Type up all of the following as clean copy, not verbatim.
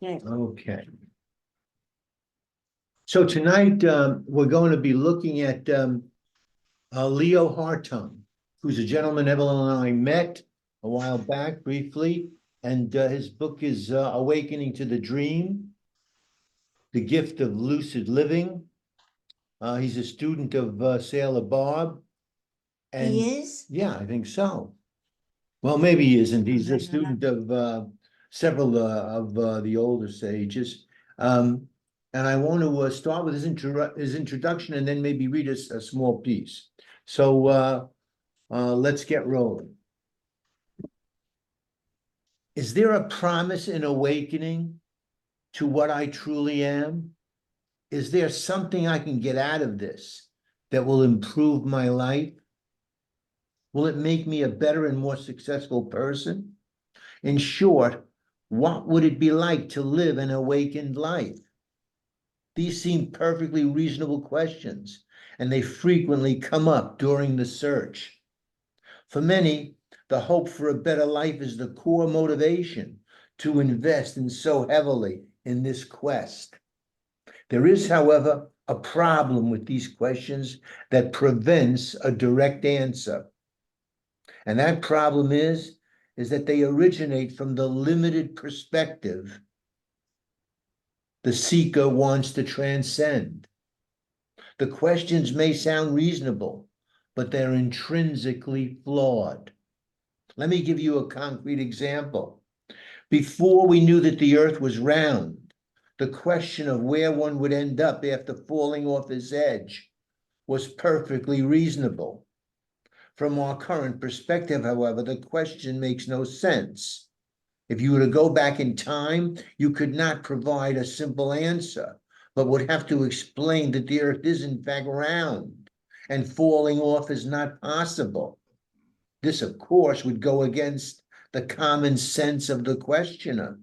Okay. So tonight we're going to be looking at Leo Hartong, who's a gentleman Evelyn and I met a while back briefly, and his book is Awakening to the Dream, The Gift of Lucid Living. He's a student of Sailor Bob. And He is? yeah, I think so. Well, maybe he isn't. He's a student of several of the older sages. Um, and I want to start with his introduction and then maybe read a small piece. So let's get rolling. Is there a promise in awakening to what I truly am? Is there something I can get out of this that will improve my life? Will it make me a better and more successful person? In short, what would it be like to live an awakened life? These seem perfectly reasonable questions, and they frequently come up during the search. For many, the hope for a better life is the core motivation to invest in so heavily in this quest. There is, however, a problem with these questions that prevents a direct answer. And that problem is that they originate from the limited perspective the seeker wants to transcend. The questions may sound reasonable, but they're intrinsically flawed. Let me give you a concrete example. Before we knew that the earth was round, the question of where one would end up after falling off its edge was perfectly reasonable. From our current perspective, however, the question makes no sense. If you were to go back in time, you could not provide a simple answer, but would have to explain that the earth is in fact round and falling off is not possible. This, of course, would go against the common sense of the questioner,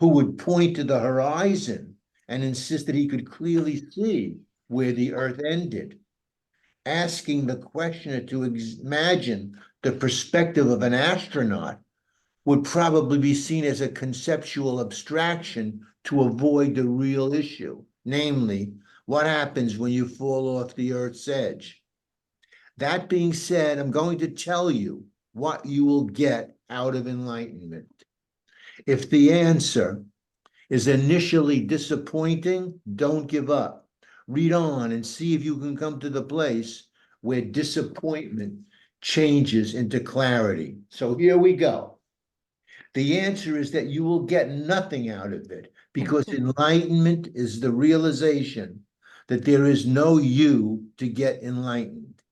who would point to the horizon and insist that he could clearly see where the earth ended. Asking the questioner to imagine the perspective of an astronaut would probably be seen as a conceptual abstraction to avoid the real issue, namely, what happens when you fall off the Earth's edge. That being said, I'm going to tell you what you will get out of enlightenment. If the answer is initially disappointing, don't give up. Read on and see if you can come to the place where disappointment changes into clarity. So here we go. The answer is that you will get nothing out of it because enlightenment is the realization that there is no you to get enlightened,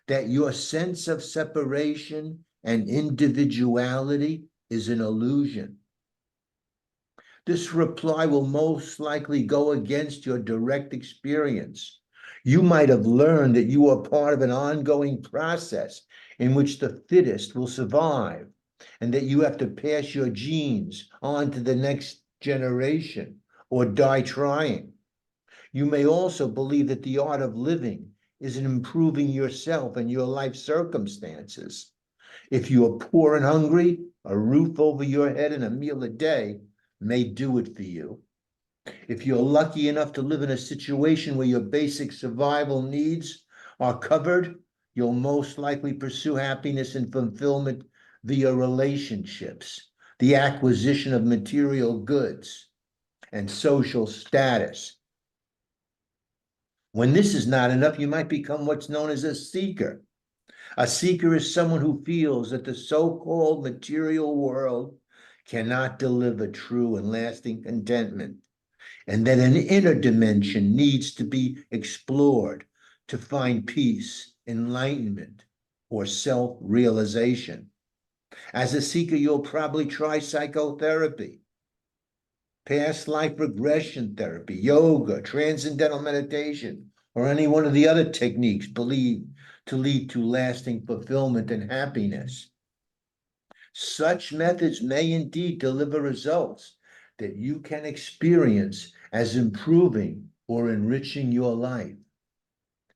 that your sense of separation and individuality is an illusion. This reply will most likely go against your direct experience. You might have learned that you are part of an ongoing process in which the fittest will survive, and that you have to pass your genes on to the next generation or die trying. You may also believe that the art of living is in improving yourself and your life circumstances. If you are poor and hungry, a roof over your head and a meal a day may do it for you. If you're lucky enough to live in a situation where your basic survival needs are covered, you'll most likely pursue happiness and fulfillment via relationships, the acquisition of material goods, and social status. When this is not enough, you might become what's known as a seeker. A seeker is someone who feels that the so-called material world cannot deliver true and lasting contentment, and that an inner dimension needs to be explored to find peace, enlightenment, or self-realization. As a seeker, you'll probably try psychotherapy, past life regression therapy, yoga, transcendental meditation, or any one of the other techniques believed to lead to lasting fulfillment and happiness. Such methods may indeed deliver results that you can experience as improving or enriching your life.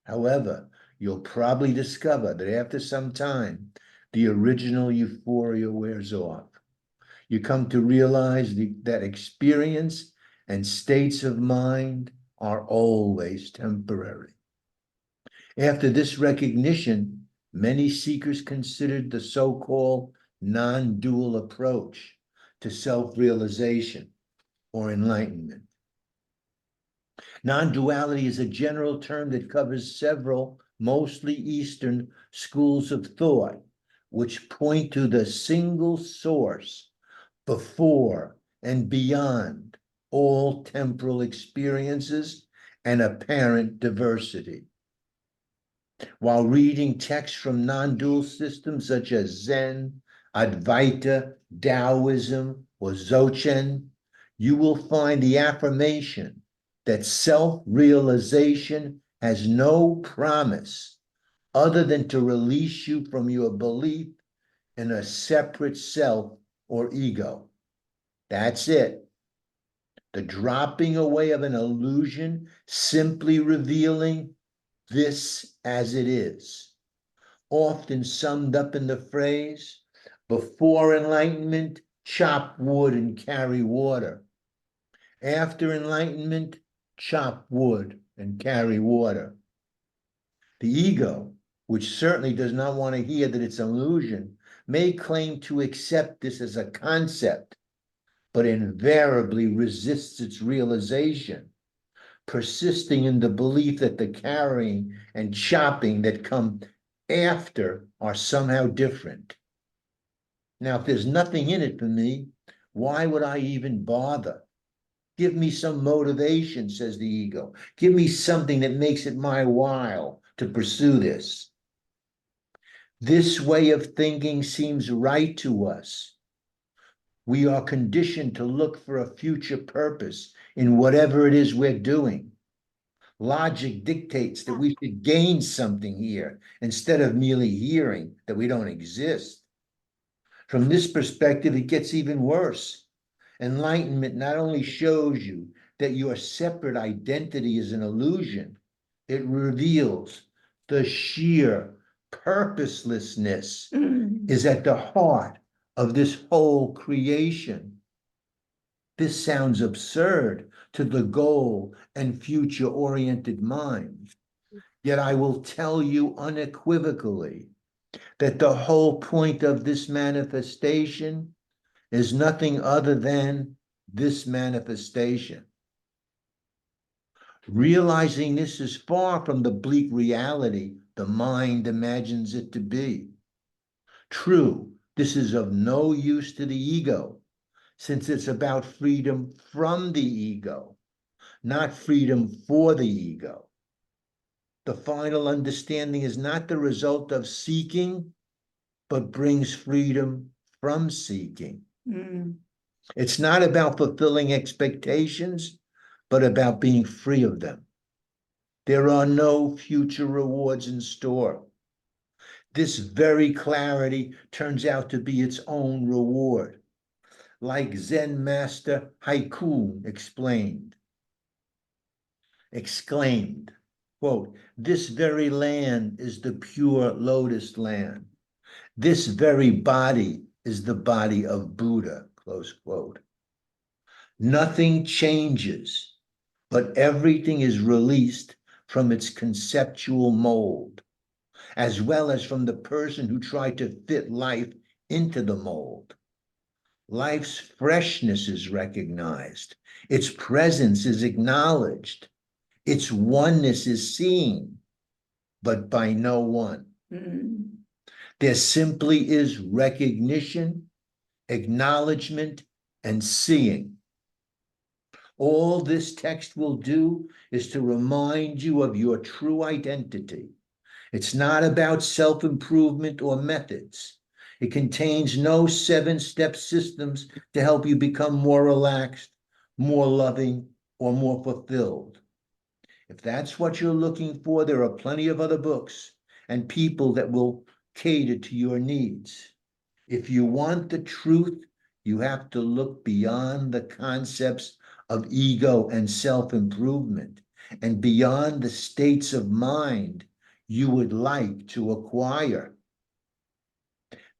However, you'll probably discover that after some time, the original euphoria wears off. You come to realize that experience and states of mind are always temporary. After this recognition, many seekers considered the so-called non-dual approach to self-realization or enlightenment. Non-duality is a general term that covers several, mostly Eastern, schools of thought, which point to the single source before and beyond all temporal experiences and apparent diversity. While reading texts from non-dual systems such as Zen, Advaita, Taoism, or Dzogchen, you will find the affirmation that self-realization has no promise other than to release you from your belief in a separate self or ego. That's it. The dropping away of an illusion, simply revealing this as it is, often summed up in the phrase, before enlightenment, chop wood and carry water. After enlightenment, chop wood and carry water. The ego, which certainly does not want to hear that it's an illusion, may claim to accept this as a concept, but invariably resists its realization, persisting in the belief that the carrying and chopping that come after are somehow different. Now, if there's nothing in it for me, why would I even bother? Give me some motivation, says the ego. Give me something that makes it my while to pursue this. This way of thinking seems right to us. We are conditioned to look for a future purpose in whatever it is we're doing. Logic dictates that we should gain something here instead of merely hearing that we don't exist. From this perspective, it gets even worse. Enlightenment not only shows you that your separate identity is an illusion, it reveals the sheer purposelessness is at the heart of this whole creation. This sounds absurd to the goal and future-oriented mind. Yet I will tell you unequivocally that the whole point of this manifestation is nothing other than this manifestation. Realizing this is far from the bleak reality the mind imagines it to be. True, this is of no use to the ego, since it's about freedom from the ego, not freedom for the ego. The final understanding is not the result of seeking, but brings freedom from seeking. It's not about fulfilling expectations, but about being free of them. There are no future rewards in store. This very clarity turns out to be its own reward. Like Zen master Haiku exclaimed, quote, "This very land is the pure lotus land. This very body is the body of Buddha," close quote. Nothing changes, but everything is released from its conceptual mold, as well as from the person who tried to fit life into the mold. Life's freshness is recognized. Its presence is acknowledged. Its oneness is seen, but by no one. There simply is recognition, acknowledgement, and seeing. All this text will do is to remind you of your true identity. It's not about self-improvement or methods. It contains no 7-step systems to help you become more relaxed, more loving, or more fulfilled. If that's what you're looking for, there are plenty of other books and people that will cater to your needs. If you want the truth, you have to look beyond the concepts of ego and self-improvement and beyond the states of mind you would like to acquire.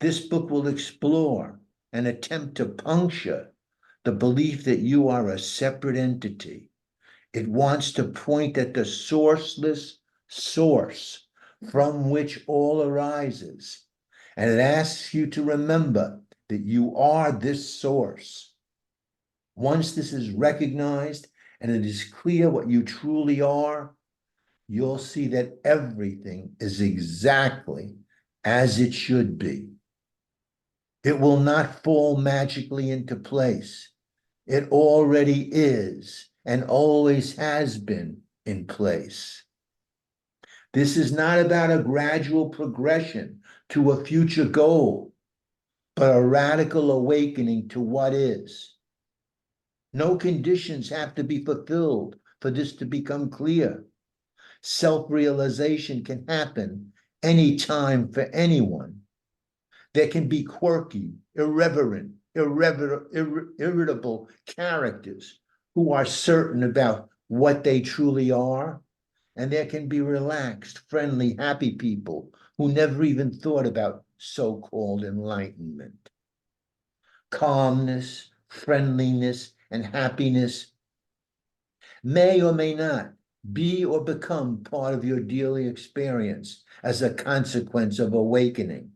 This book will explore and attempt to puncture the belief that you are a separate entity. It wants to point at the sourceless source from which all arises. And it asks you to remember that you are this source. Once this is recognized and it is clear what you truly are, you'll see that everything is exactly as it should be. It will not fall magically into place. It already is and always has been in place. This is not about a gradual progression to a future goal, but a radical awakening to what is. No conditions have to be fulfilled for this to become clear. Self-realization can happen anytime for anyone. There can be quirky, irreverent, irritable characters who are certain about what they truly are. And there can be relaxed, friendly, happy people who never even thought about so-called enlightenment. Calmness, friendliness, and happiness may or may not be or become part of your daily experience as a consequence of awakening.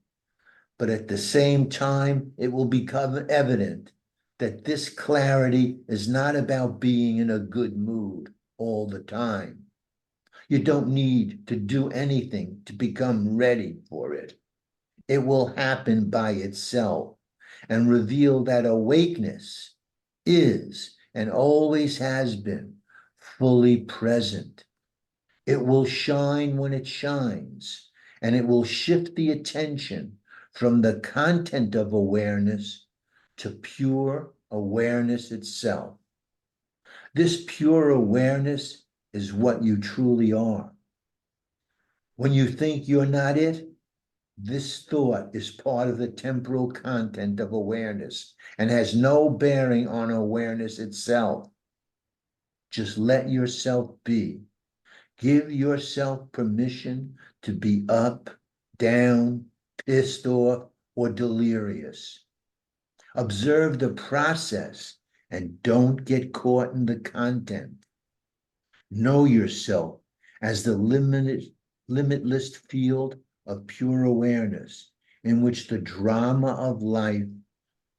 But at the same time, it will become evident that this clarity is not about being in a good mood all the time. You don't need to do anything to become ready for it. It will happen by itself and reveal that awakeness is and always has been fully present. It will shine when it shines, and it will shift the attention from the content of awareness to pure awareness itself. This pure awareness is what you truly are. When you think you're not it, this thought is part of the temporal content of awareness and has no bearing on awareness itself. Just let yourself be. Give yourself permission to be up, down, pissed off, or delirious. Observe the process and don't get caught in the content. Know yourself as the limitless field of pure awareness in which the drama of life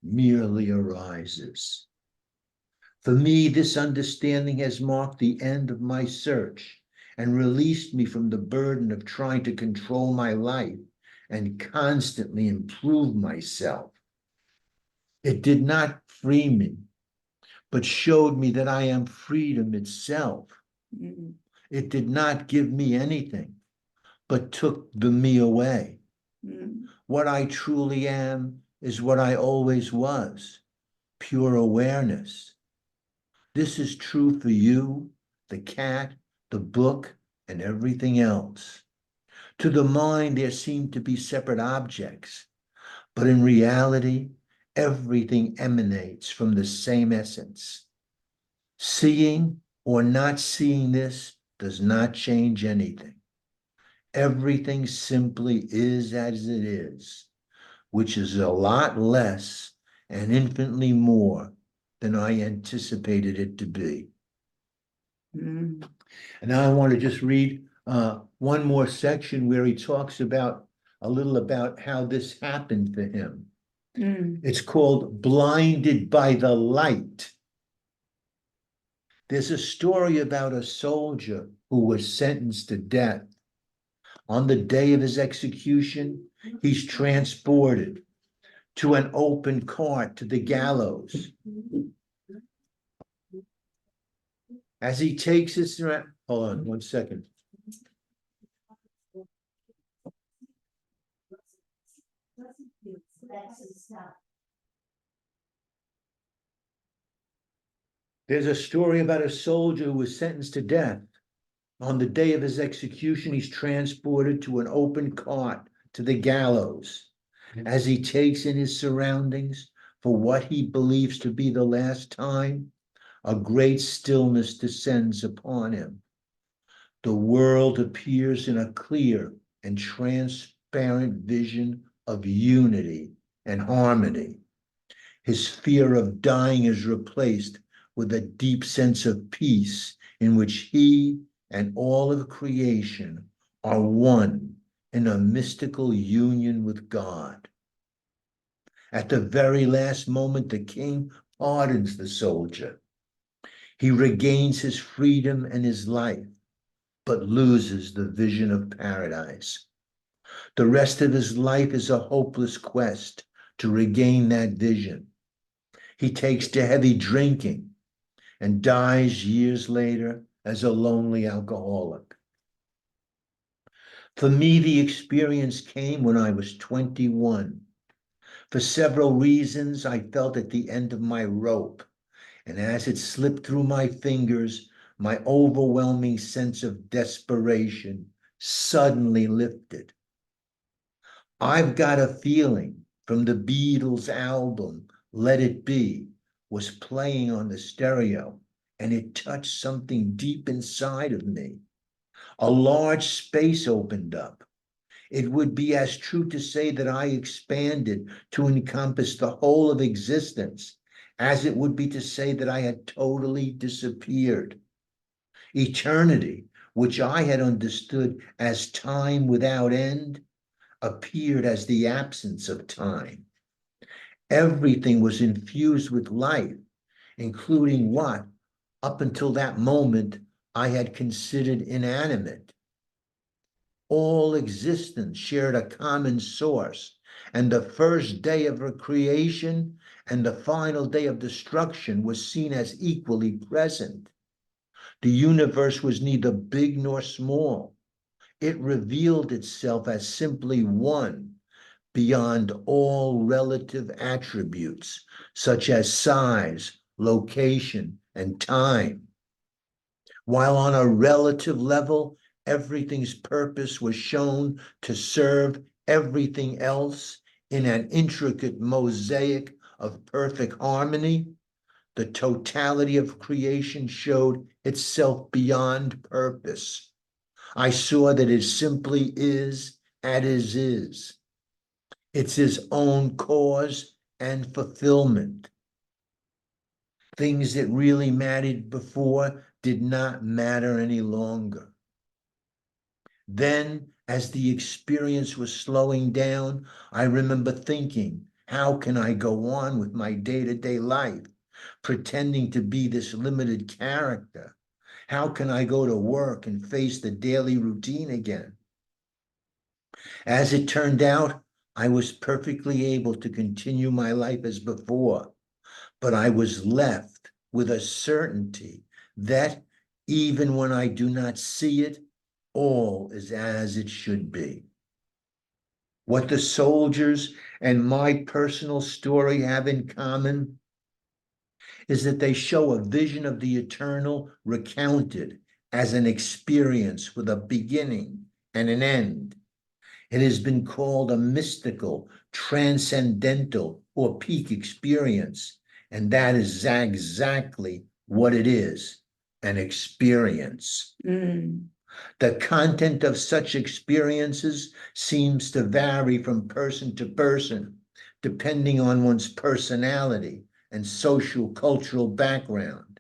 merely arises. For me, this understanding has marked the end of my search and released me from the burden of trying to control my life and constantly improve myself. It did not free me, but showed me that I am freedom itself. Mm-hmm. It did not give me anything, but took the me away. Mm-hmm. What I truly am is what I always was, pure awareness. This is true for you, the cat, the book, and everything else. To the mind, there seem to be separate objects, but in reality, everything emanates from the same essence. Seeing or not seeing this does not change anything. Everything simply is as it is, which is a lot less and infinitely more than I anticipated it to be. Mm. And now I want to just read one more section where he talks about a little about how this happened for him. Mm. It's called Blinded by the Light. There's a story about a soldier who was sentenced to death. On the day of his execution, he's transported to an open cart to the gallows. As he takes his, hold on 1 second. There's a story about a soldier who was sentenced to death. On the day of his execution, he's transported to an open cart to the gallows. As he takes in his surroundings for what he believes to be the last time, a great stillness descends upon him. The world appears in a clear and transparent vision of unity and harmony. His fear of dying is replaced with a deep sense of peace in which he and all of creation are one in a mystical union with God. At the very last moment, the king pardons the soldier. He regains his freedom and his life, but loses the vision of paradise. The rest of his life is a hopeless quest to regain that vision. He takes to heavy drinking and dies years later as a lonely alcoholic. For me, the experience came when I was 21. For several reasons, I felt at the end of my rope, and as it slipped through my fingers, my overwhelming sense of desperation suddenly lifted. I've Got a Feeling from the Beatles album, Let It Be, was playing on the stereo, and it touched something deep inside of me. A large space opened up. It would be as true to say that I expanded to encompass the whole of existence as it would be to say that I had totally disappeared. Eternity, which I had understood as time without end, appeared as the absence of time. Everything was infused with life, including what, up until that moment, I had considered inanimate. All existence shared a common source, and the first day of creation and the final day of destruction was seen as equally present. The universe was neither big nor small. It revealed itself as simply one, beyond all relative attributes, such as size, location, and time. While on a relative level, everything's purpose was shown to serve everything else in an intricate mosaic of perfect harmony, the totality of creation showed itself beyond purpose. I saw that it simply is as is. It's his own cause and fulfillment. Things that really mattered before did not matter any longer. Then, as the experience was slowing down, I remember thinking, how can I go on with my day-to-day life, pretending to be this limited character? How can I go to work and face the daily routine again? As it turned out, I was perfectly able to continue my life as before, but I was left with a certainty that even when I do not see it, all is as it should be. What the soldiers and my personal story have in common is that they show a vision of the eternal recounted as an experience with a beginning and an end. It has been called a mystical, transcendental, or peak experience, and that is exactly what it is, an experience. The content of such experiences seems to vary from person to person, depending on one's personality and social cultural background.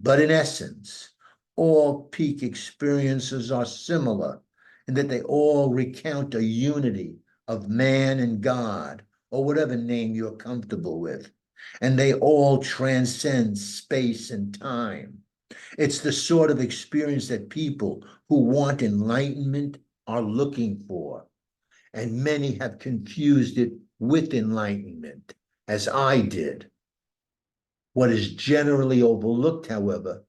But in essence, all peak experiences are similar in that they all recount a unity of man and God, or whatever name you're comfortable with, and they all transcend space and time. It's the sort of experience that people who want enlightenment are looking for, and many have confused it with enlightenment, as I did. What is generally overlooked, however,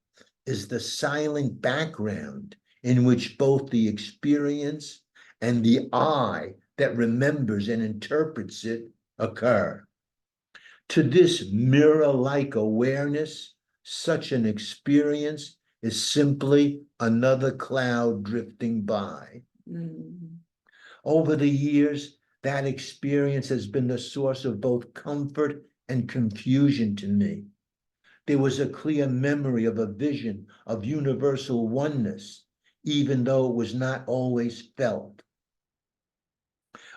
is the silent background in which both the experience and the I that remembers and interprets it occur. To this mirror-like awareness, such an experience is simply another cloud drifting by. Over the years, that experience has been the source of both comfort and confusion to me. There was a clear memory of a vision of universal oneness, even though it was not always felt.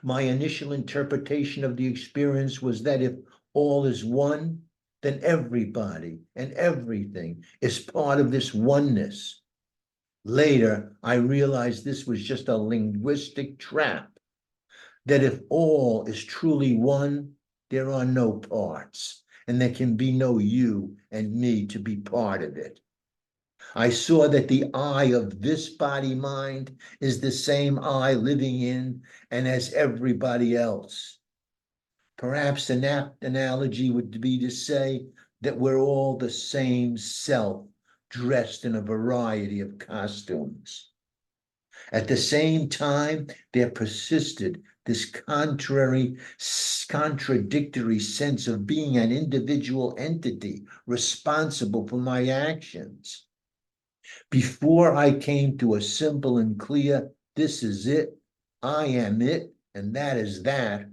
My initial interpretation of the experience was that if all is one, then everybody and everything is part of this oneness. Later, I realized this was just a linguistic trap, that if all is truly one, there are no parts, and there can be no you and me to be part of it. I saw that the I of this body mind is the same I living in and as everybody else. Perhaps an apt analogy would be to say that we're all the same self dressed in a variety of costumes. At the same time, there persisted this contradictory sense of being an individual entity responsible for my actions. Before I came to a simple and clear, this is it, I am it, and that is that,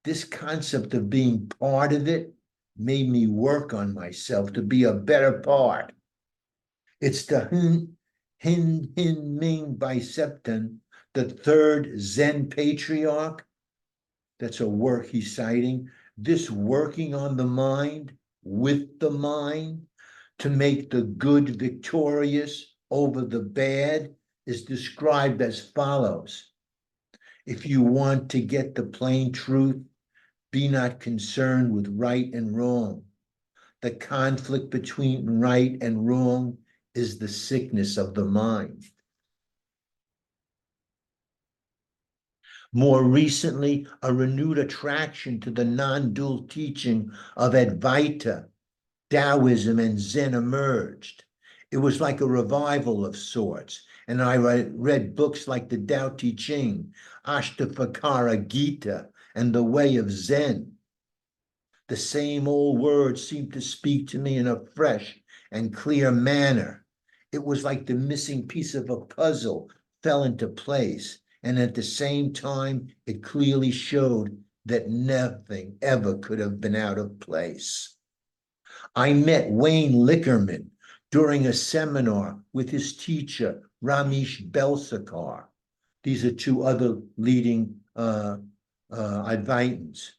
this concept of being part of it made me work on myself to be a better part. It's the Hin Ming Bicepton, the third Zen patriarch. That's a work he's citing. This working on the mind with the mind to make the good victorious over the bad is described as follows. If you want to get the plain truth, be not concerned with right and wrong. The conflict between right and wrong is the sickness of the mind. More recently, a renewed attraction to the non-dual teaching of Advaita, Taoism, and Zen emerged. It was like a revival of sorts, and I read books like the Tao Te Ching, Ashtavakara Gita, and The Way of Zen. The same old words seemed to speak to me in a fresh and clear manner. It was like the missing piece of a puzzle fell into place, and at the same time, it clearly showed that nothing ever could have been out of place. I met Wayne Lickerman during a seminar with his teacher, Ramesh Belsakar. These are two other leading Advaitins.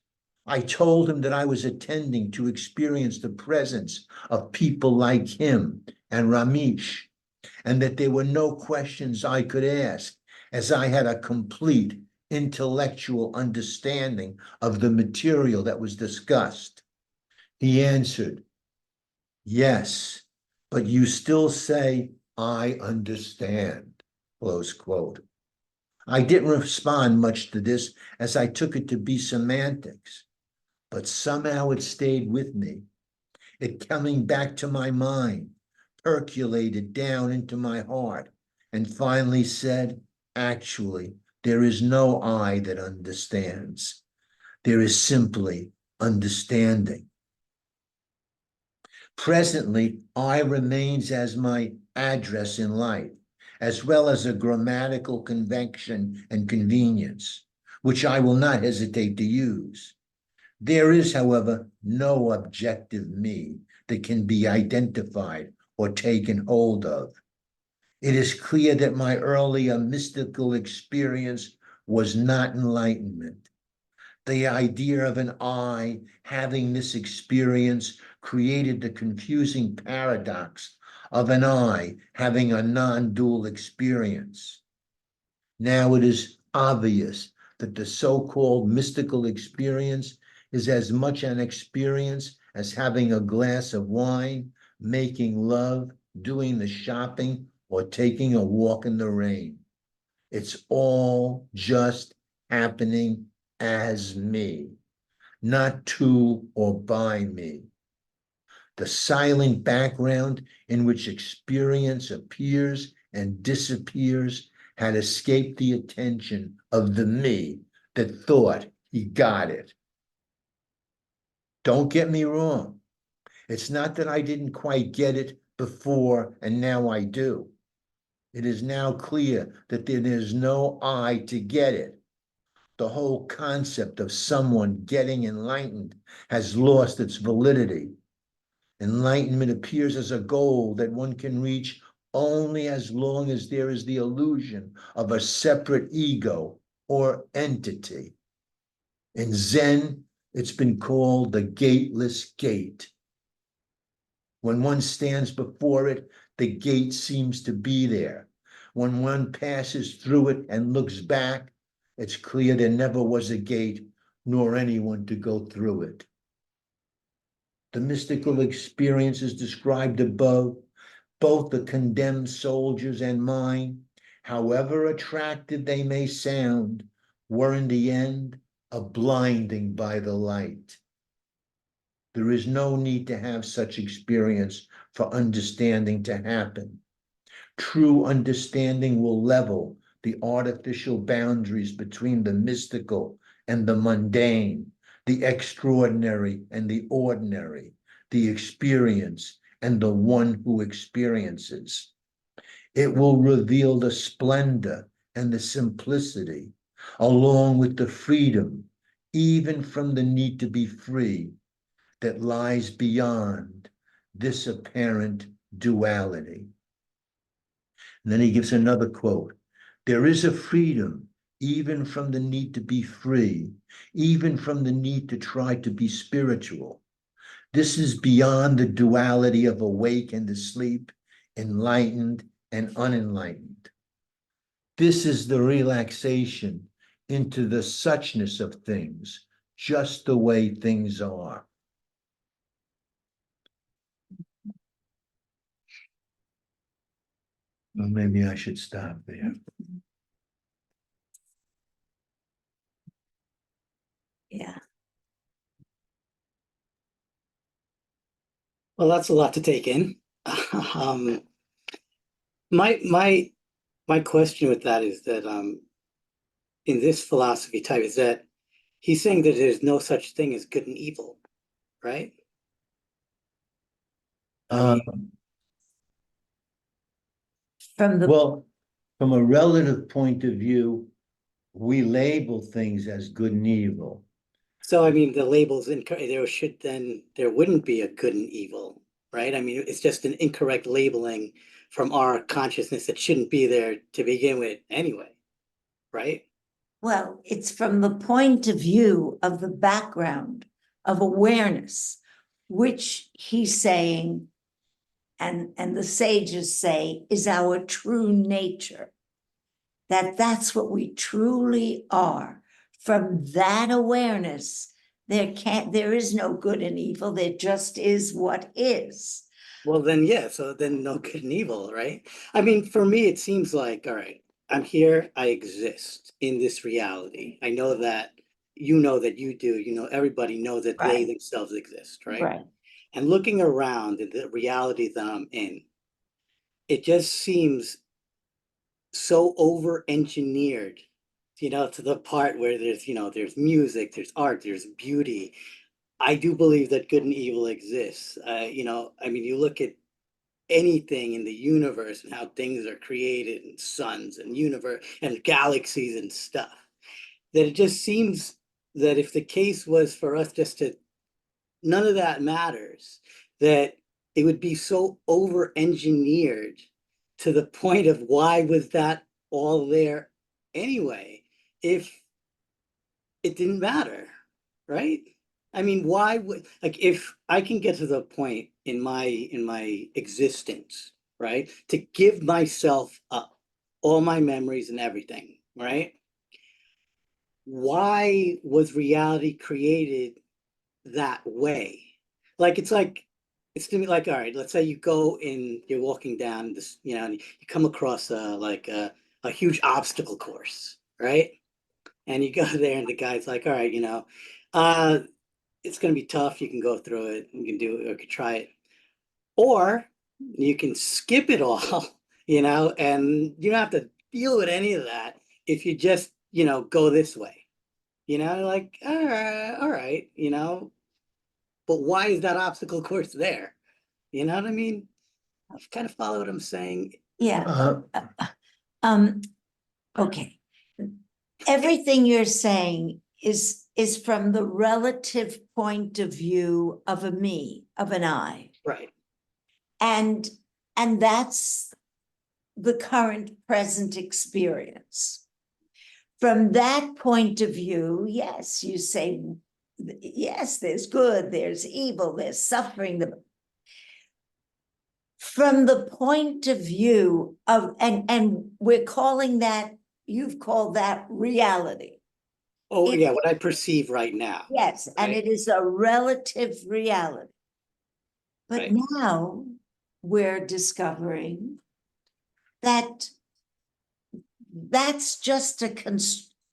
I told him that I was attending to experience the presence of people like him and Ramesh, and that there were no questions I could ask, as I had a complete intellectual understanding of the material that was discussed. He answered, yes, but you still say, I understand, close quote. I didn't respond much to this, as I took it to be semantics, but somehow it stayed with me. It coming back to my mind, percolated down into my heart, and finally said, actually, there is no I that understands. There is simply understanding. Presently, I remains as my address in life, as well as a grammatical convention and convenience, which I will not hesitate to use. There is, however, no objective me that can be identified or taken hold of. It is clear that my earlier mystical experience was not enlightenment. The idea of an I having this experience created the confusing paradox of an I having a non-dual experience. Now it is obvious that the so-called mystical experience is as much an experience as having a glass of wine, making love, doing the shopping, or taking a walk in the rain. It's all just happening as me, not to or by me. The silent background in which experience appears and disappears had escaped the attention of the me that thought he got it. Don't get me wrong. It's not that I didn't quite get it before and now I do. It is now clear that there is no I to get it. The whole concept of someone getting enlightened has lost its validity. Enlightenment appears as a goal that one can reach only as long as there is the illusion of a separate ego or entity. In Zen, It's been called the gateless gate. When one stands before it, the gate seems to be there. When one passes through it and looks back, it's clear there never was a gate, nor anyone to go through it. The mystical experiences described above, both the condemned soldiers and mine, however attractive they may sound, were in the end a blinding by the light. There is no need to have such experience for understanding to happen. True understanding will level the artificial boundaries between the mystical and the mundane, the extraordinary and the ordinary, the experience and the one who experiences. It will reveal the splendor and the simplicity, along with the freedom, even from the need to be free, that lies beyond this apparent duality. And then he gives another quote. There is a freedom even from the need to be free, even from the need to try to be spiritual. This is beyond the duality of awake and asleep, enlightened and unenlightened. This is the relaxation into the suchness of things, just the way things are. Well, maybe I should stop there. Yeah. Well, that's a lot to take in. My question with that is that in this philosophy type is that he's saying that there's no such thing as good and evil, right? Well, from a relative point of view, we label things as good and evil. So I mean, the labels there wouldn't be a good and evil, right? I mean, it's just an incorrect labeling from our consciousness that shouldn't be there to begin with anyway, right? Well, it's from the point of view of the background of awareness, which he's saying, and the sages say, is our true nature. That's what we truly are. From that awareness, there is no good and evil. There just is what is. Well, then, yeah, so then no good and evil, right? I mean, for me, it seems like, all right, I'm here, I exist in this reality. I know that you know that you do, everybody knows that they Right. themselves exist, right? Right. And looking around at the reality that I'm in, it just seems so over-engineered, to the part where there's music, there's art, there's beauty. I do believe that good and evil exists. I mean, you look at anything in the universe and how things are created and suns and universe and galaxies and stuff, that it just seems that if the case was for us just to none of that matters, that it would be so over engineered to the point of why was that all there anyway if it didn't matter, right? I mean, why would, like, if I can get to the point in my existence, right, to give myself up, all my memories and everything, right? Why was reality created that way? It's to me like, all right, let's say you go in, you're walking down this, and you come across a huge obstacle course, right? And you go there and the guy's like, all right, it's going to be tough. You can go through it. You can do it, or you can try it. Or you can skip it all, and you don't have to deal with any of that if you just, go this way. Like, all right, but why is that obstacle course there? You know what I mean? You kind of follow what I'm saying. Yeah. Okay. Everything you're saying is from the relative point of view of a me, of an I. Right. And that's the current present experience. From that point of view, yes, you say yes, there's good, there's evil, there's suffering. From the point of view of, and we're calling that, you've called that reality. Oh, It- yeah, what I perceive right now. Yes, and Right. it is a relative reality. But Right. now we're discovering that that's just a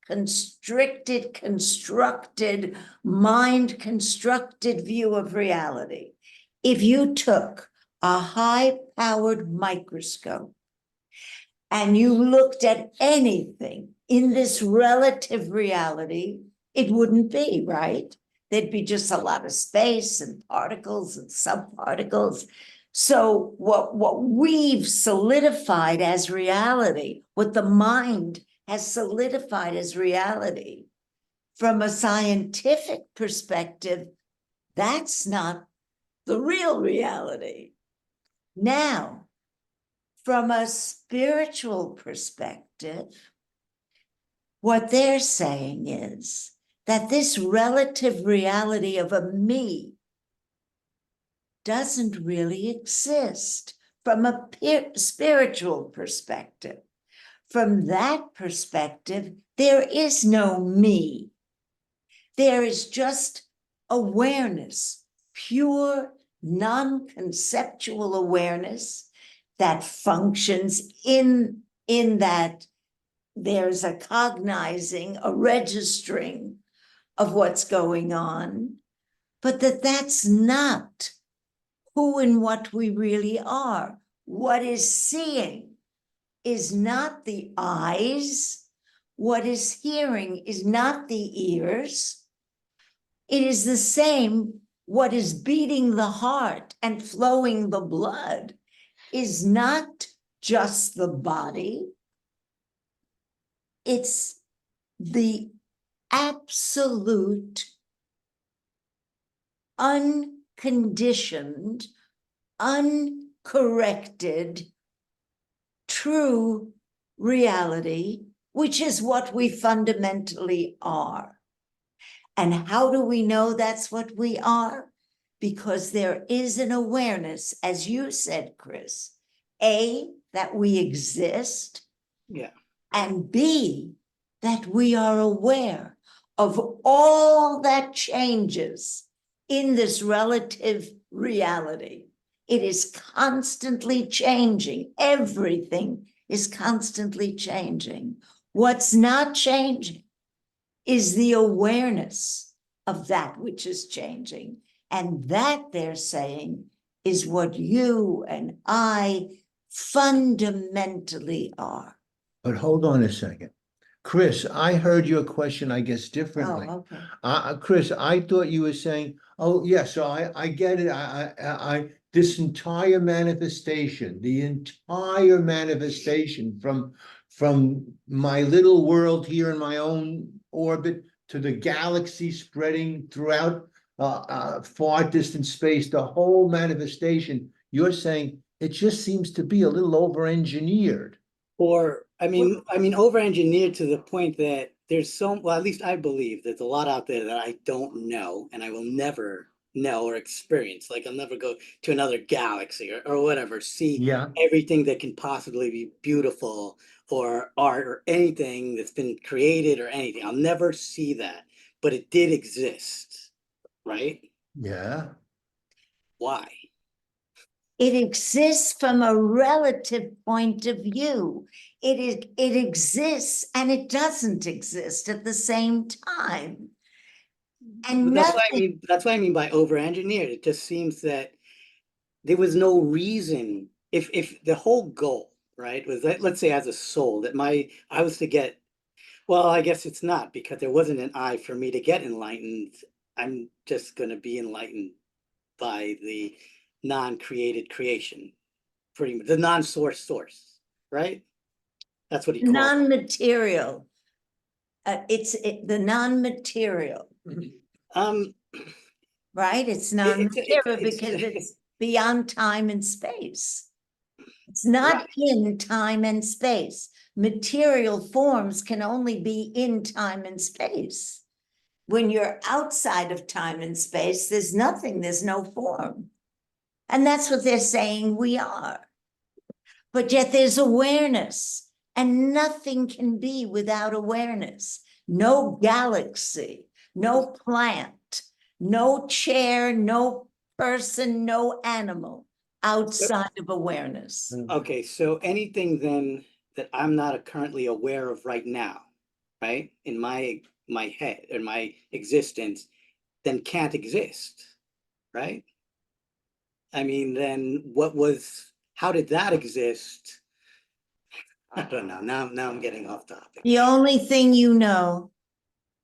constricted, constructed, mind constructed view of reality. If you took a high-powered microscope and you looked at anything in this relative reality, it wouldn't be, right? There'd be just a lot of space and particles and subparticles. So what we've solidified as reality, what the mind has solidified as reality, from a scientific perspective, that's not the real reality. Now, from a spiritual perspective, what they're saying is that this relative reality of a me doesn't really exist from a spiritual perspective. From that perspective, there is no me. There is just awareness, pure, non-conceptual awareness that functions in that there's a cognizing, a registering of what's going on, but that's not who and what we really are. What is seeing is not the eyes. What is hearing is not the ears. It is the same. What is beating the heart and flowing the blood is not just the body. It's the absolute, unconditioned, uncorrected, true reality, which is what we fundamentally are. And how do we know that's what we are? Because there is an awareness, as you said, Chris, A, that we exist, Yeah. and B, that we are aware of all that changes in this relative reality. It is constantly changing. Everything is constantly changing. What's not changing is the awareness of that which is changing. And that, they're saying, is what you and I fundamentally are. But hold on a second. Chris, I heard your question, I guess, differently. Oh, okay. Chris, I thought you were saying, oh, yeah, so I get it. This entire manifestation, the entire manifestation from my little world here in my own orbit to the galaxy spreading throughout far distant space, the whole manifestation, you're saying it just seems to be a little over-engineered. Or, I mean, over-engineered to the point that there's well, at least I believe there's a lot out there that I don't know and I will never know or experience. Like I'll never go to another galaxy or whatever, see Yeah. everything that can possibly be beautiful or art or anything that's been created or anything. I'll never see that, but it did exist, right? Yeah. Why? It exists from a relative point of view. It exists and it doesn't exist at the same time. And But that's what I nothing, mean. That's what I mean by over-engineered. It just seems that there was no reason if the whole goal, right, was that, let's say as a soul, that I was to get, well, I guess it's not, because there wasn't an I for me to get enlightened. I'm just going to be enlightened by the non-created creation, pretty much the non-source, right? That's what he called it. non-material. It's the non-material, Um, right? It's it's non-material because it's beyond time and space. It's not right. in time and space. Material forms can only be in time and space. when you're outside of time and space, there's nothing, there's no form. And that's what they're saying we are. But yet there's awareness, and nothing can be without awareness. No galaxy, no plant, no chair, no person, no animal outside of awareness. Okay, so anything then that I'm not currently aware of right now, right? In my head, in my existence, then can't exist, right? I mean, then how did that exist? I don't know. Now I'm getting off topic. The only thing you know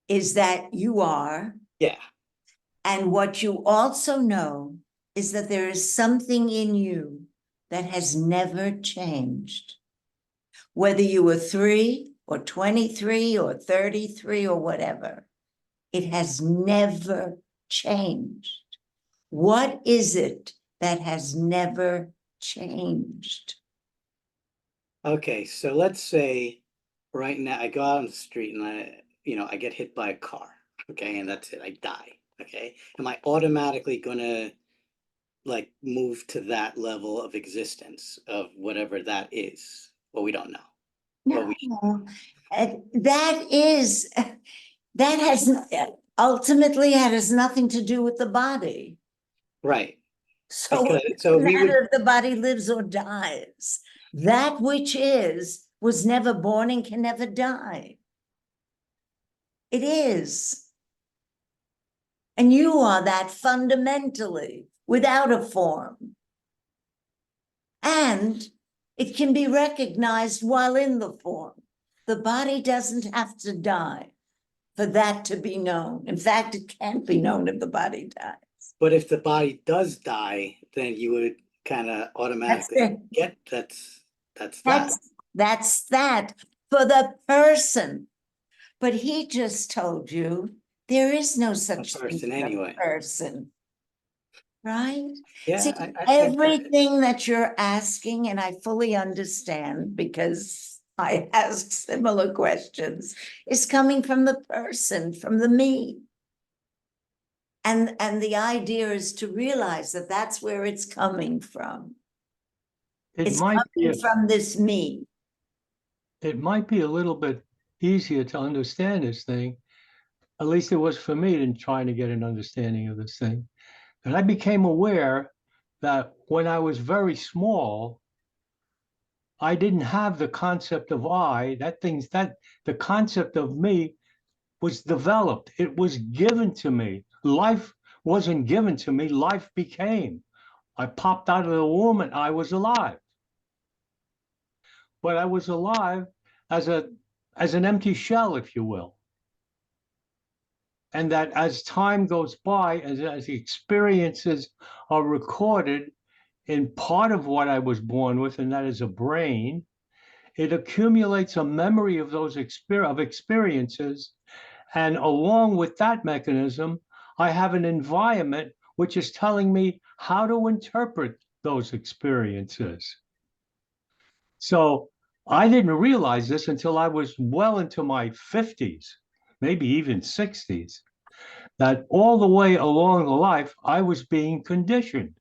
is that you are. Yeah. And what you also know is that there is something in you that has never changed. Whether you were 3 or 23 or 33 or whatever, it has never changed. What is it that has never changed? Okay, so let's say right now I go out on the street and I get hit by a car. Okay, and that's it. I die. Okay. Am I automatically gonna like move to that level of existence of whatever that is? Well, we don't know. But No, that has ultimately has nothing to do with the body. right. So Okay, it so doesn't we would matter if the body lives or dies. That which is was never born and can never die. It is. And you are that fundamentally, without a form. And it can be recognized while in the form. The body doesn't have to die for that to be known. In fact, it can't be known if the body dies. but if the body does die, then you would kind of automatically it. get that's that. That's that for the person. But he just told you there is no such person thing as anyway. a person. Right? Yeah, See, I everything that you're asking, and I fully understand because I ask similar questions, is coming from the person, from the me. And the idea is to realize that that's where it's coming from. It It's might be, coming from this me. it might be a little bit easier to understand this thing. At least it was for me in trying to get an understanding of this thing. And I became aware that when I was very small, I didn't have the concept of that the concept of me was developed. It was given to me. Life wasn't given to me, life became. I popped out of the womb and I was alive. But I was alive as an empty shell, if you will. And that as time goes by, as the experiences are recorded in part of what I was born with, and that is a brain, it accumulates a memory of those experiences. And along with that mechanism, I have an environment which is telling me how to interpret those experiences. So I didn't realize this until I was well into my 50s, maybe even 60s, that all the way along the life, I was being conditioned.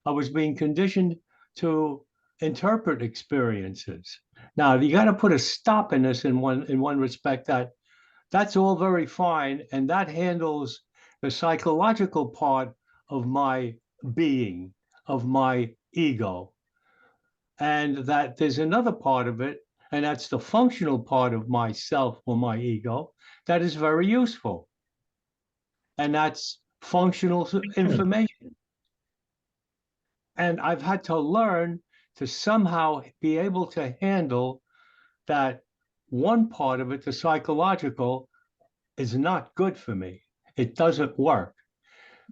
I was being conditioned to interpret experiences. Now, you got to put a stop in this in one respect, that that's all very fine, and that handles the psychological part of my being, of my ego. And that there's another part of it, and that's the functional part of myself or my ego, that is very useful. And that's functional information. And I've had to learn to somehow be able to handle that one part of it, the psychological, is not good for me. It doesn't work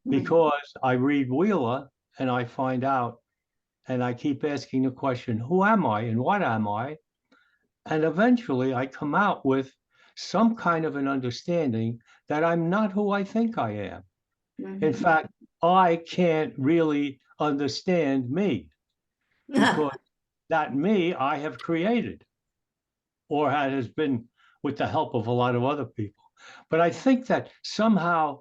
because I read Wheeler and I find out, and I keep asking the question, who am I and what am I? And eventually I come out with some kind of an understanding that I'm not who I think I am. In fact, I can't really understand me because that me I have created, or has been with the help of a lot of other people. But I think that somehow,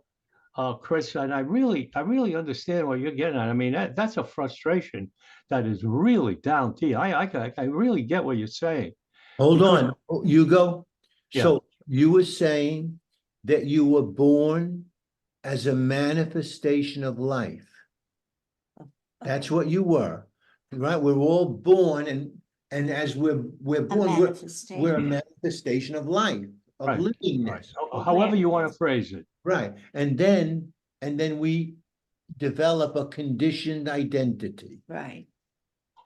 Chris, and I really understand what you're getting at. I mean, that's a frustration that is really down deep. I really get what you're saying. Hold Because, on, Hugo. yeah, So you were saying that you were born as a manifestation of life. That's what you were, right? We're all born and as we're A born, we're a manifestation. manifestation of life, of right. livingness. However you want to phrase it. Right. And then we develop a conditioned identity. Right.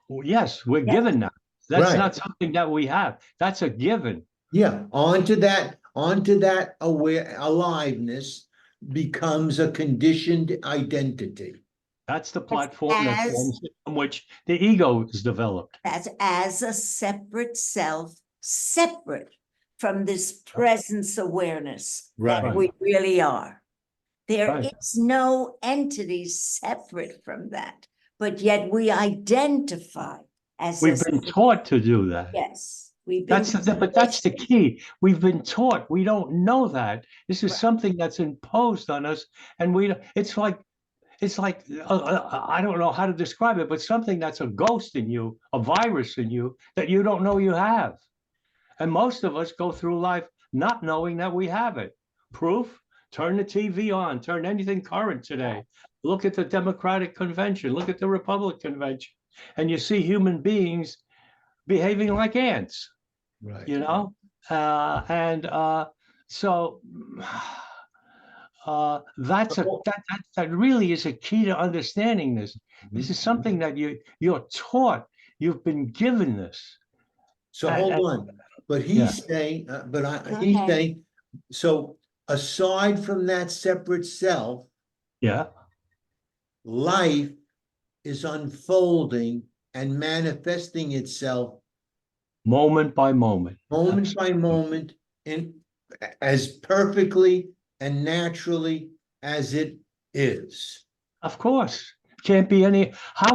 Well, yes, we're Yeah. given that. That's Right. not something that we have. That's a given. Yeah, onto that aware aliveness becomes a conditioned identity. That's the It's platform that as forms from which the ego is developed. as a separate self, separate from this presence awareness that Right. we really are. There Right. is no entity separate from that, but yet we identify as We've a, been taught to do that. yes, we've been. But that's the key. We've been taught. We don't know that. This is Right. something that's imposed on us, and it's like I don't know how to describe it, but something that's a ghost in you, a virus in you that you don't know you have. And most of us go through life not knowing that we have it. Proof? Turn the TV on, turn anything current today. Look at the Democratic Convention, look at the Republican Convention, and you see human beings behaving like ants, Right. you know? So that really is a key to understanding this. This is something that you're taught, you've been given this. So And- hold and- on, but Yeah. he's saying, Go he's ahead. saying, so aside from that separate self, Yeah. life is unfolding and manifesting itself Moment by moment. moment by moment in as perfectly and naturally as it is. Of course. How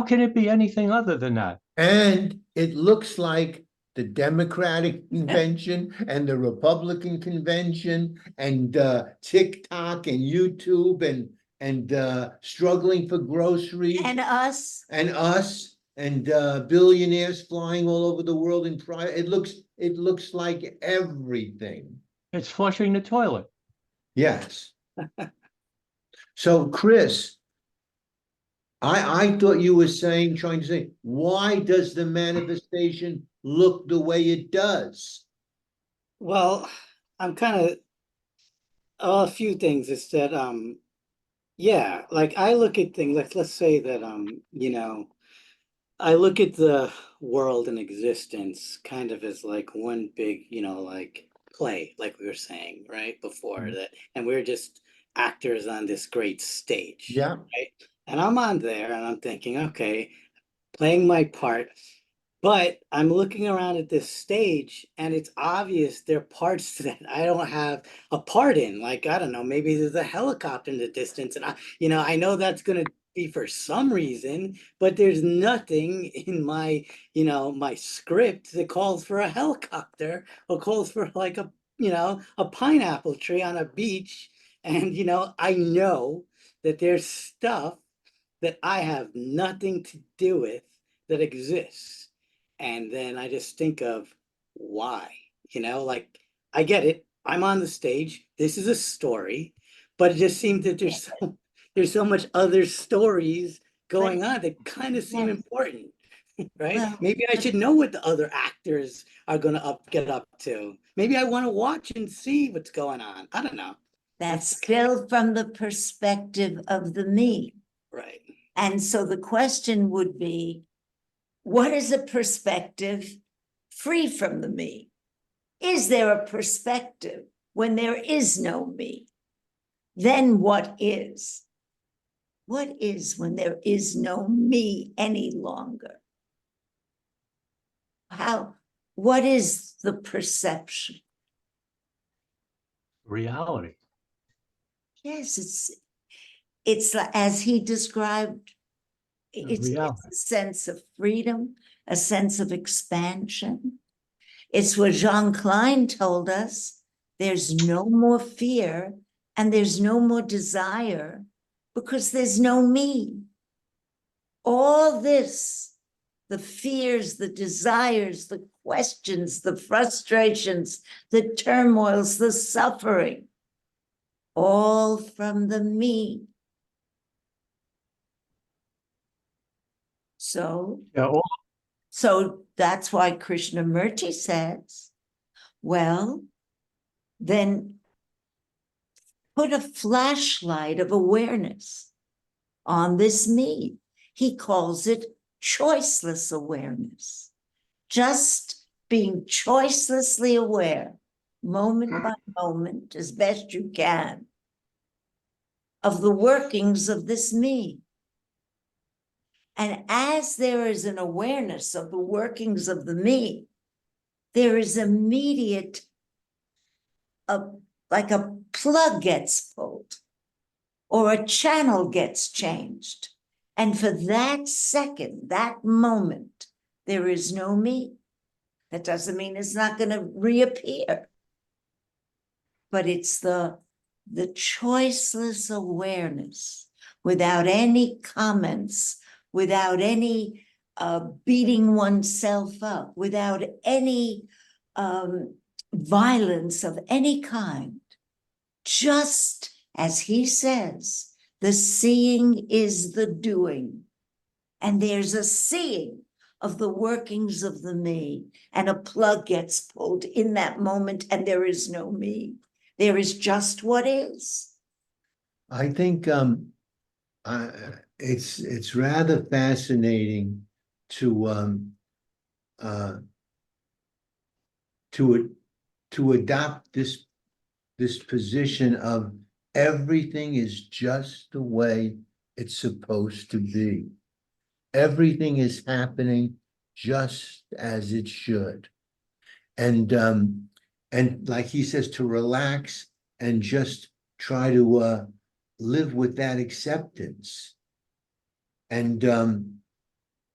can it be anything other than that? And it looks like the Democratic convention and the Republican convention and TikTok and YouTube and struggling for groceries And us, and us and billionaires flying all over the world in private. It looks like everything. It's flushing the toilet. Yes. So Chris, I thought you were trying to say, why does the manifestation look the way it does? Well, I'm kind of a few things is that yeah, like I look at things like let's say that I look at the world and existence kind of as like one big, like play, like we were saying, right? Before that, and we're just actors on this great stage, Yeah. right? And I'm on there and I'm thinking, okay, playing my part. But I'm looking around at this stage and it's obvious there are parts that I don't have a part in. Like, I don't know, maybe there's a helicopter in the distance and I know that's going to be for some reason, but there's nothing in my script that calls for a helicopter or calls for like a pineapple tree on a beach. And, I know that there's stuff that I have nothing to do with that exists. And then I just think of why, like I get it. I'm on the stage. This is a story, but it just seems that there's so much other stories going on that kind of seem yes. important, right? Well, Maybe I should know what the other actors are gonna get up to. Maybe I want to watch and see what's going on. I don't know. that's still from the perspective of the me. Right. And so the question would be, what is a perspective free from the me? Is there a perspective when there is no me? Then what is? What is when there is no me any longer? What is the perception? Reality. Yes, it's like, as he described, it's a sense of freedom, a sense of expansion. It's what Jean Klein told us there's no more fear and there's no more desire because there's no me. All this, the fears, the desires, the questions, the frustrations, the turmoils, the suffering, all from the me. So, Yeah, so that's why Krishnamurti says, well, then put a flashlight of awareness on this me. He calls it choiceless awareness. Just being choicelessly aware, moment by moment, as best you can, of the workings of this me. And as there is an awareness of the workings of the me, there is immediate, like a plug gets pulled or a channel gets changed. And for that second, that moment, there is no me. That doesn't mean it's not going to reappear. But it's the choiceless awareness without any comments, without any beating oneself up, without any violence of any kind. Just as he says, the seeing is the doing. And there's a seeing of the workings of the me, and a plug gets pulled in that moment, and there is no me. There is just what is. I think it's rather fascinating to adopt this position of everything is just the way it's supposed to be. Everything is happening just as it should. And like he says, to relax and just try to live with that acceptance. And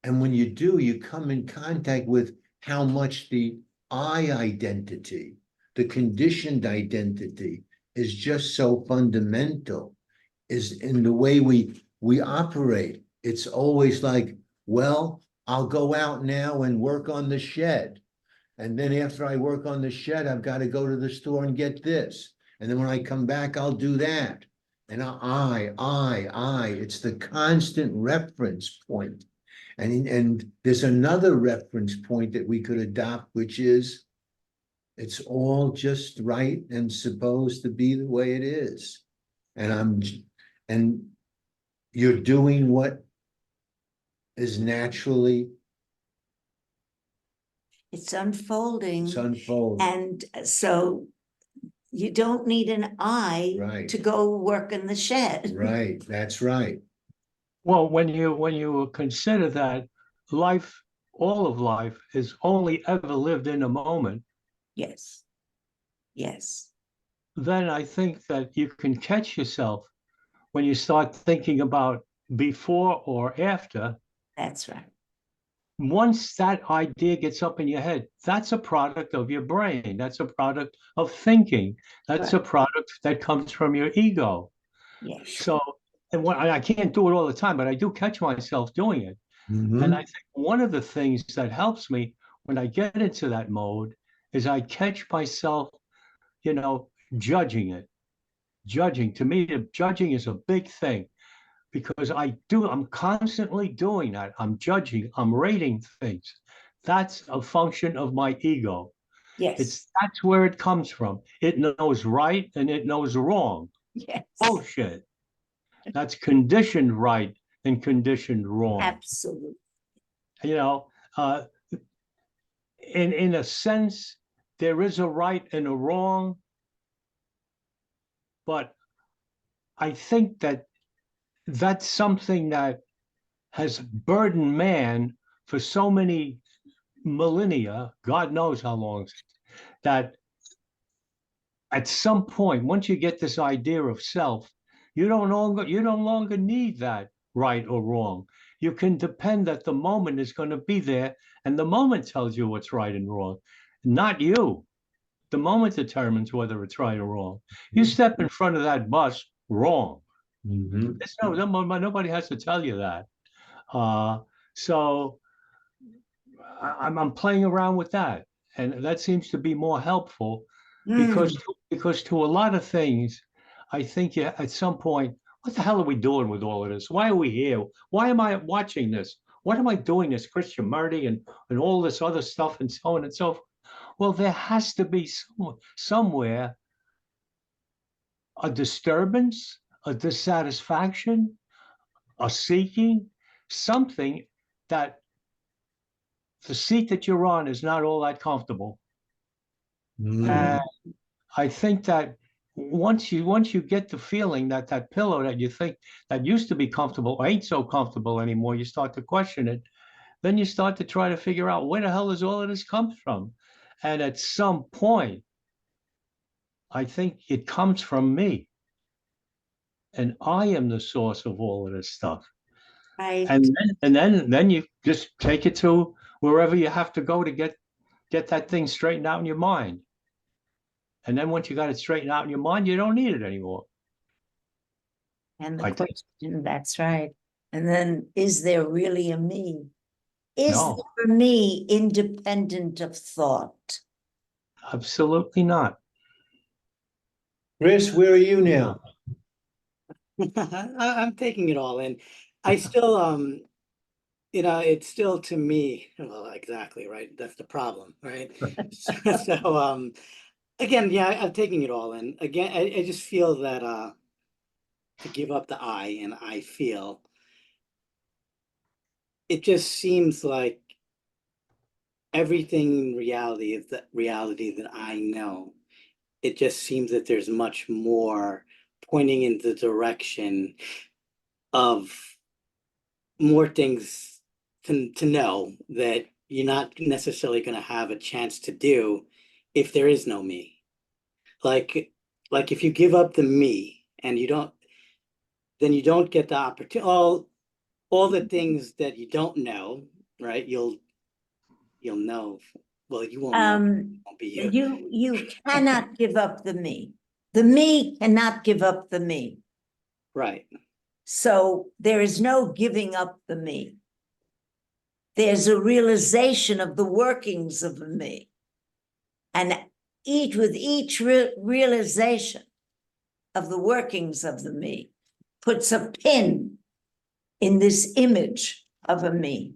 when you do, you come in contact with how much the I identity, the conditioned identity, is just so fundamental, is in the way we operate. It's always like, well, I'll go out now and work on the shed. And then after I work on the shed, I've got to go to the store and get this. And then when I come back, I'll do that. And it's the constant reference point. And there's another reference point that we could adopt, which is it's all just right and supposed to be the way it is. And you're doing what is naturally, It's unfolding. it's unfolding. And so you don't need an eye Right. to go work in the shed. Right, that's right. well, when you consider that life, all of life, is only ever lived in a moment, Yes. Yes. then I think that you can catch yourself when you start thinking about before or after. That's right. Once that idea gets up in your head, that's a product of your brain. That's a product of thinking. That's a Right. product that comes from your ego. Yes. So, and I can't do it all the time, but I do catch myself doing it. And I think one of the things that helps me when I get into that mode is I catch myself, judging it. Judging. To me, judging is a big thing because I'm constantly doing that. I'm judging, I'm rating things. That's a function of my ego. Yes. That's where it comes from. It knows right and it knows wrong. Yes. Bullshit. That's conditioned right and conditioned wrong. Absolutely. You know, uh, in a sense, there is a right and a wrong, but I think that that's something that has burdened man for so many millennia, God knows how long, that at some point, once you get this idea of self, you no longer need that right or wrong. You can depend that the moment is going to be there, and the moment tells you what's right and wrong, not you. The moment determines whether it's right or wrong. You step in front of that bus, wrong. Mhm. It's nobody has to tell you that. So I'm playing around with that, and that seems to be more helpful because to a lot of things, I think at some point, what the hell are we doing with all of this? Why are we here? Why am I watching this? What am I doing this Christian Murdy and all this other stuff and so on and so forth? Well, there has to be somewhere a disturbance, a dissatisfaction, a seeking, something that the seat that you're on is not all that comfortable. Mhm. I think that once you get the feeling that that pillow that you think that used to be comfortable ain't so comfortable anymore, you start to question it. Then you start to try to figure out where the hell does all of this come from? And at some point, I think it comes from me. And I am the source of all of this stuff. Right. And then you just take it to wherever you have to go to get that thing straightened out in your mind. And then once you got it straightened out in your mind, you don't need it anymore. And the I think. question, that's right. And then, is there really a me? Is No. there a me independent of thought? Absolutely not. Chris, where are you now? I'm taking it all in. I still, it's still to me, well, exactly, right? That's the problem, right? So, again, yeah, I'm taking it all in. Again, I just feel that to give up the I and I feel, it just seems like everything in reality is the reality that I know. It just seems that there's much more pointing in the direction of more things to know that you're not necessarily going to have a chance to do if there is no me. Like if you give up the me and you don't, then you don't get the opportunity. All the things that you don't know, right? You'll know. Well, you won't know. It won't be you. You cannot give up the me. The me cannot give up the me. Right. So there is no giving up the me. There's a realization of the workings of the me. And with each realization of the workings of the me puts a pin in this image of a me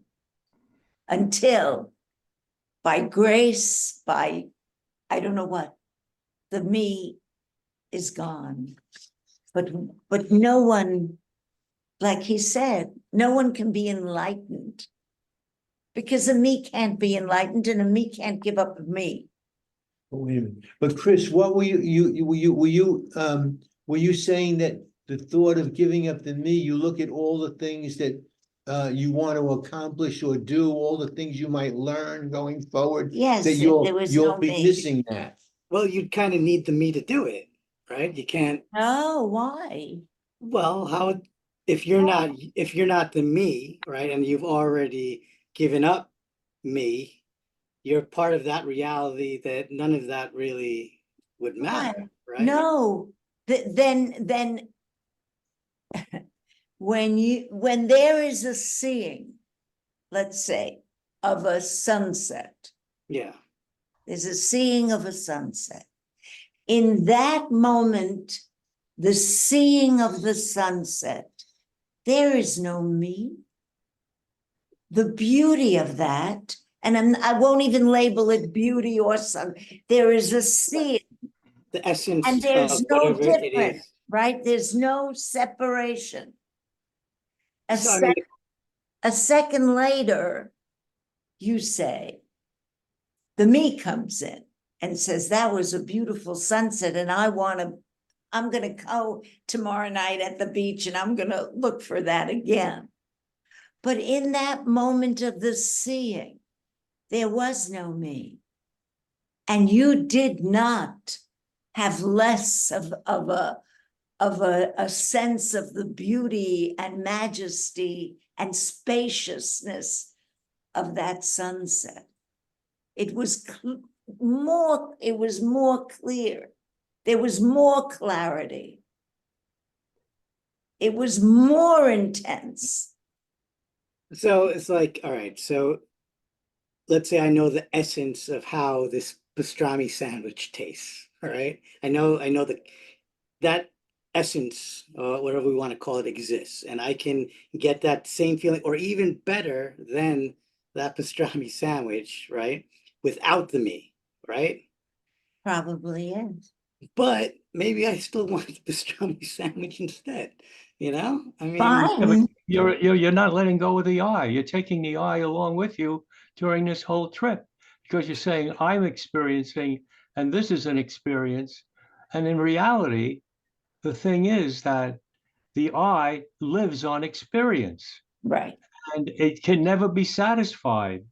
until by grace, by I don't know what, the me is gone. But no one, like he said, no one can be enlightened because a me can't be enlightened and a me can't give up a me. Oh, wait a minute. But Chris, what were were you saying that the thought of giving up the me, you look at all the things that you want to accomplish or do, all the things you might learn going forward, Yes, that if there was you'll no be me. missing that. Well, you'd kind of need the me to do it, right? You can't. Oh, why? Well, how if you're not the me, right, and you've already given up me, you're part of that reality that none of that really would matter, right? No, then when there is a seeing, let's say, of a sunset, Yeah. there's a seeing of a sunset. In that moment, the seeing of the sunset, there is no me. The beauty of that, and I won't even label it beauty or sun, there is a seeing. The essence And there's of no whatever it difference, is. right? There's no separation. So, I mean, A second later, you say, the me comes in and says, that was a beautiful sunset. And I'm going to go tomorrow night at the beach and I'm going to look for that again. But in that moment of the seeing, there was no me. And you did not have less of a sense of the beauty and majesty and spaciousness of that sunset. It was it was more clear. There was more clarity. It was more intense. So it's like, all right, so let's say I know the essence of how this pastrami sandwich tastes. All right. I know that essence, whatever we want to call it, exists. And I can get that same feeling, or even better than that pastrami sandwich, right? Without the me, right? Probably is. But maybe I still want the pastrami sandwich instead, you know? I mean, Yeah, but Fine. you're not letting go of the I. You're taking the I along with you during this whole trip because you're saying I'm experiencing and this is an experience. And in reality, the thing is that the I lives on experience Right. and it can never be satisfied.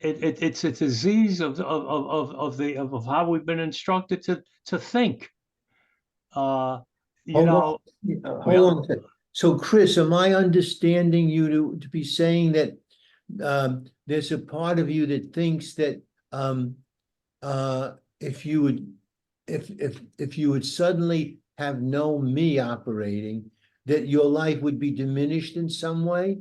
It's a disease of how we've been instructed to think. Uh, you Hold know, on, hold well, on. So Chris, am I understanding you to be saying that there's a part of you that thinks that if you would if you would suddenly have no me operating, that your life would be diminished in some way?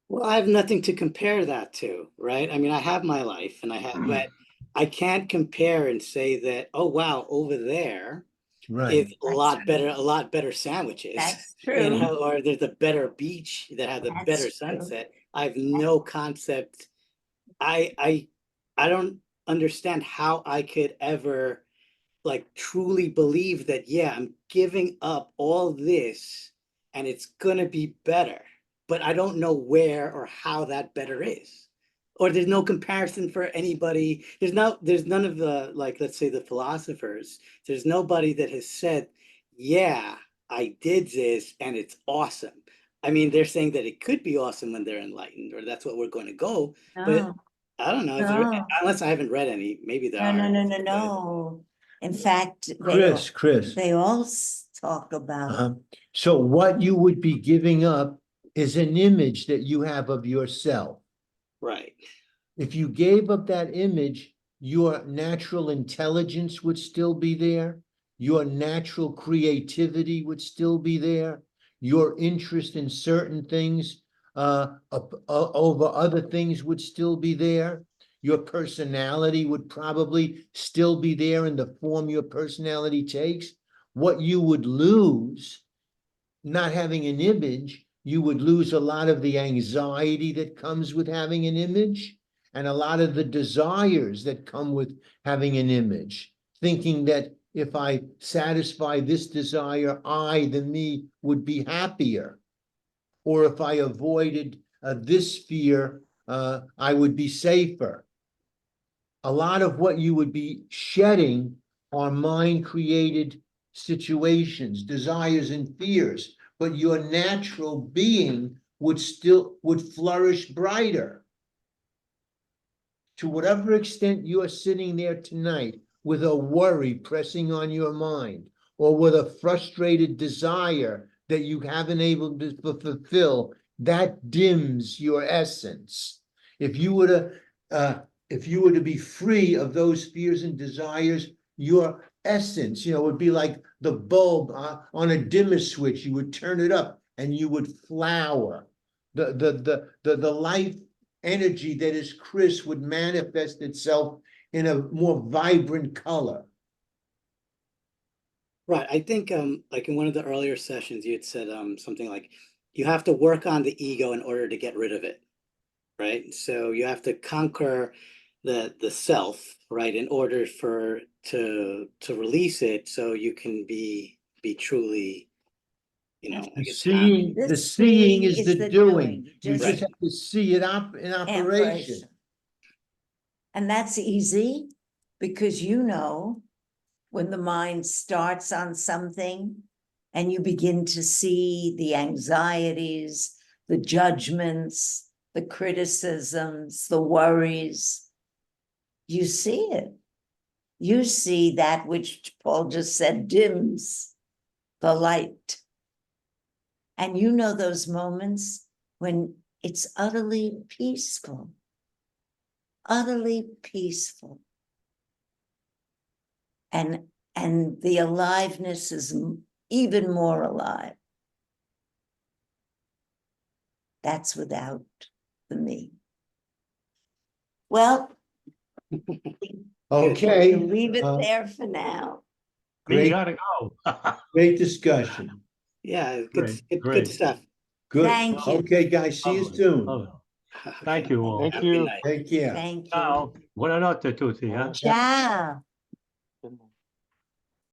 well, I have nothing to compare that to, right? I mean, I have my life and but I can't compare and say that, oh, wow, over there is Right. a lot better sandwiches, That's you true. know, or there's a better beach that has a better That's true. sunset. I have no concept. I I I don't understand how I could ever like truly believe that, yeah, I'm giving up all this and it's gonna be better, but I don't know where or how that better is. Or there's no comparison for anybody. There's none of the, like, let's say the philosophers, there's nobody that has said, yeah, I did this and it's awesome. I mean, they're saying that it could be awesome when they're enlightened, or that's what we're going to go. But No, I don't know, no, unless I haven't read any, maybe there no, no, are. no, no, But no. In fact, Chris. they all talk about, Uh-huh. So what you would be giving up is an image that you have of yourself. right. If you gave up that image, your natural intelligence would still be there. Your natural creativity would still be there. Your interest in certain things over other things would still be there. Your personality would probably still be there in the form your personality takes. What you would lose, not having an image, you would lose a lot of the anxiety that comes with having an image and a lot of the desires that come with having an image, thinking that if I satisfy this desire, I, the me, would be happier. Or if I avoided this fear, I would be safer. A lot of what you would be shedding are mind-created situations, desires and fears, but your natural being would flourish brighter. To whatever extent you are sitting there tonight with a worry pressing on your mind, or with a frustrated desire that you haven't able to fulfill, that dims your essence. If you were to if you were to be free of those fears and desires, your essence, would be like the bulb on a dimmer switch. You would turn it up and you would flower. The life energy that is Chris would manifest itself in a more vibrant color. Right. I think like in one of the earlier sessions you had said something like you have to work on the ego in order to get rid of it, right? So you have to conquer the self, right, in order for to release it so you can be truly, I guess happy. The this seeing is the the doing. doing, You just Right. have to see it in operation. And that's easy because when the mind starts on something and you begin to see the anxieties, the judgments, the criticisms, the worries, you see it. You see that which Paul just said dims the light. And those moments when it's utterly peaceful, utterly peaceful. and the aliveness is even more alive. That's without the me. Well, Okay. we'll leave it uh, there for now. You Great, gotta go. great discussion. Yeah, Great, good great. stuff. Good. Thank you. Okay, guys, see you Lovely, soon. lovely. Okay. Thank you all. Thank Have a good you. night. Take care. Thank you. Ciao. Buonanotte a tutti, eh? Ciao.